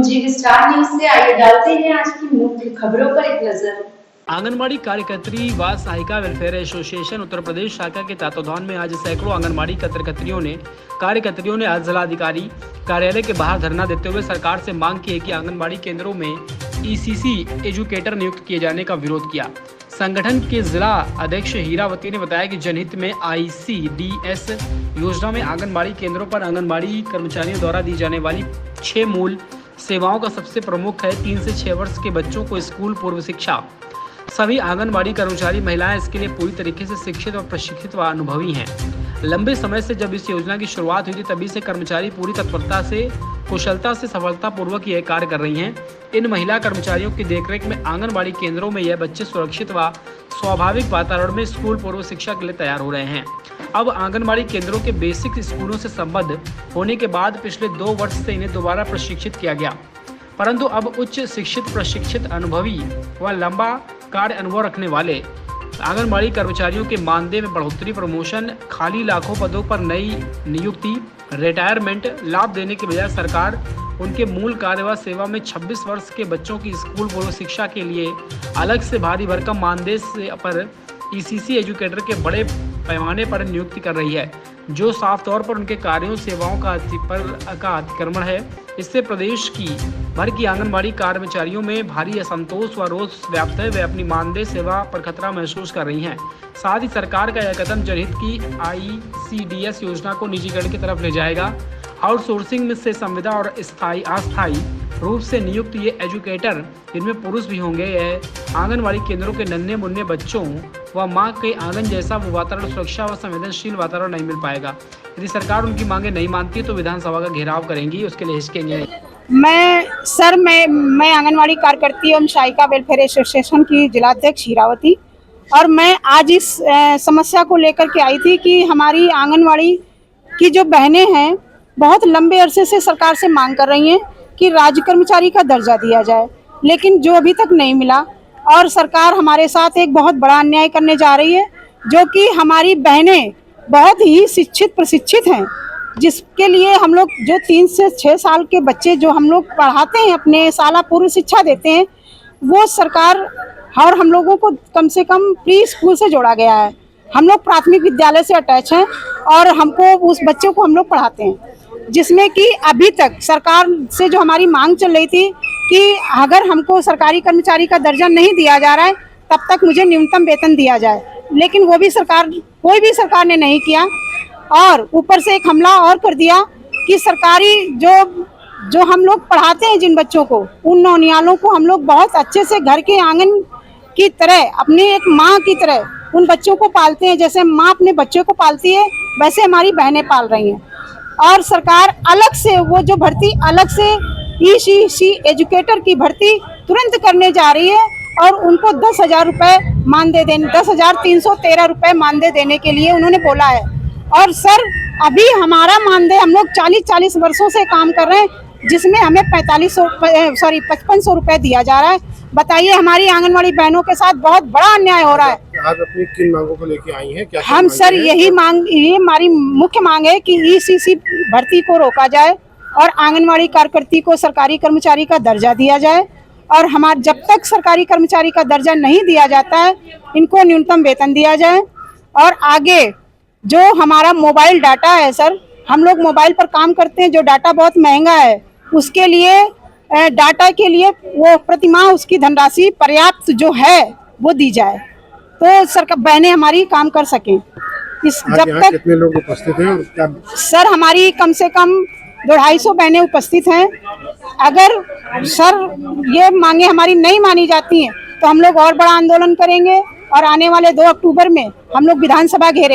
जी star news से आइए डालते हैं आज की मुख्य खबरों पर एक नजर। आंगनबाड़ी कार्यकर्त्री व सहायिका वेलफेयर एसोसिएशन उत्तर प्रदेश शाखा के तत्वावधान में आज सैकड़ों आंगनबाड़ी कार्यकर्त्रियों ने आज जिलाधिकारी कार्यालय के बाहर धरना देते हुए सरकार से मांग की है कि आंगनबाड़ी केंद्रों में ईसीसी एजुकेटर नियुक्त किए जाने का विरोध किया। संगठन के जिला अध्यक्ष हीरावती ने बताया कि जनहित में ICDS योजना में आंगनबाड़ी केंद्रों पर आंगनबाड़ी कर्मचारियों द्वारा दी जाने वाली 6 मूल सेवाओं का सबसे प्रमुख है 3 से 6 वर्ष के बच्चों को स्कूल पूर्व शिक्षा। सभी आंगनबाड़ी कर्मचारी महिलाएं इसके लिए पूरी तरीके से शिक्षित और प्रशिक्षित व अनुभवी हैं। लंबे समय से जब इस योजना की शुरुआत हुई थी तभी से कर्मचारी पूरी तत्परता से कुशलता से सफलतापूर्वक यह कार्य कर रही हैं। इन महिला कर्मचारियों की देखरेख में आंगनबाड़ी केंद्रों में यह बच्चे सुरक्षित व स्वाभाविक वातावरण में स्कूल पूर्व शिक्षा के लिए तैयार हो रहे हैं। अब आंगनबाड़ी केंद्रों के बेसिक स्कूलों से संबद्ध होने के बाद पिछले 2 वर्ष से इन्हें दोबारा प्रशिक्षित किया गया, परंतु अब उच्च शिक्षित प्रशिक्षित अनुभवी व लंबा कार्य अनुभव रखने वाले आंगनबाड़ी कर्मचारियों के मानदेय में बढ़ोतरी, प्रमोशन, खाली लाखों पदों पर नई नियुक्ति, रिटायरमेंट लाभ देने के बजाय सरकार उनके मूल कार्य व सेवा में 26 वर्ष के बच्चों की स्कूल पूर्व शिक्षा के लिए अलग से भारी भरकम मानदेय पर ईसीसी एजुकेटर के बड़े पैमाने पर नियुक्ति कर रही है, जो साफ तौर पर उनके कार्यों सेवाओं का अतिक्रमण है। इससे प्रदेश की भर की आंगनबाड़ी कर्मचारियों में भारी असंतोष व रोष व्याप्त है। वे अपनी मानदेय सेवा पर खतरा महसूस कर रही हैं। साथ ही सरकार का यह कदम जनहित की ICDS योजना को निजीकरण की तरफ ले जाएगा। आउटसोर्सिंग से संविदा और अस्थायी रूप से नियुक्त ये एजुकेटर, जिनमें पुरुष भी होंगे, यह आंगनबाड़ी केंद्रों के नन्हे मुन्ने बच्चों व मां के आंगन जैसा वो वातावरण, सुरक्षा व संवेदनशील वातावरण नहीं मिल पाएगा। यदि सरकार उनकी मांगे नहीं मानती तो विधानसभा का घेराव करेंगी, उसके लिए हिचकेंगे। मैं आंगनबाड़ी कार्यकर्ती एवं सहायिका वेलफेयर एसोसिएशन की जिलाध्यक्ष हीरावती, और मैं आज इस समस्या को लेकर के आई थी कि हमारी आंगनबाड़ी की जो बहनें हैं बहुत लंबे अरसे से सरकार से मांग कर रही हैं कि राज्य कर्मचारी का दर्जा दिया जाए, लेकिन जो अभी तक नहीं मिला। और सरकार हमारे साथ एक बहुत बड़ा अन्याय करने जा रही है, जो कि हमारी बहनें बहुत ही शिक्षित प्रशिक्षित हैं, जिसके लिए हम लोग जो 3 से 6 साल के बच्चे जो हम लोग पढ़ाते हैं, अपने साला पूर्व शिक्षा देते हैं, वो सरकार और हम लोगों को कम से कम प्री स्कूल से जोड़ा गया है। हम लोग प्राथमिक विद्यालय से अटैच हैं और हमको उस बच्चों को हम लोग पढ़ाते हैं, जिसमें कि अभी तक सरकार से जो हमारी मांग चल रही थी कि अगर हमको सरकारी कर्मचारी का दर्जा नहीं दिया जा रहा है तब तक मुझे न्यूनतम वेतन दिया जाए, लेकिन वो भी कोई भी सरकार ने नहीं किया। और ऊपर से एक हमला और कर दिया कि सरकारी जो हम लोग पढ़ाते हैं जिन बच्चों को, उन नौनियालों को हम लोग बहुत अच्छे से घर के आंगन की तरह, अपनी एक माँ की तरह उन बच्चों को पालते हैं। जैसे माँ अपने बच्चे को पालती है वैसे हमारी बहनें पाल रही हैं। और सरकार अलग से वो जो भर्ती अलग से ECC एजुकेटर की भर्ती तुरंत करने जा रही है और उनको 10,000 रुपये मानदेय देने, 10,313 रुपये मानदेय देने के लिए उन्होंने बोला है। और सर, अभी हमारा मानदेय, हम लोग 40 वर्षों से काम कर रहे हैं, जिसमें हमें 5500 रुपये दिया जा रहा है। बताइए, हमारी आंगनबाड़ी बहनों के साथ बहुत बड़ा अन्याय हो रहा है। आज अपनी किन मांगों को लेके आई हैं? क्या हम सर ये हमारी मुख्य मांग है कि ECC भर्ती को रोका जाए और आंगनबाड़ी कार्यकर्ती को सरकारी कर्मचारी का दर्जा दिया जाए। और हमारे जब तक सरकारी कर्मचारी का दर्जा नहीं दिया जाता है, इनको न्यूनतम वेतन दिया जाए। और आगे जो हमारा मोबाइल डाटा है सर, हम लोग मोबाइल पर काम करते हैं, जो डाटा बहुत महंगा है, उसके लिए डाटा के लिए वो प्रतिमाह उसकी धनराशि पर्याप्त जो है वो दी जाए, तो सरकार बहनें हमारी काम कर सकें। जब तक कितने लोग उपस्थित हैं और क्या? सर, हमारी कम से कम 250 बहनें उपस्थित हैं। अगर सर ये मांगे हमारी नहीं मानी जाती हैं तो हम लोग और बड़ा आंदोलन करेंगे और आने वाले 2 अक्टूबर में हम लोग विधानसभा घेरेंगे।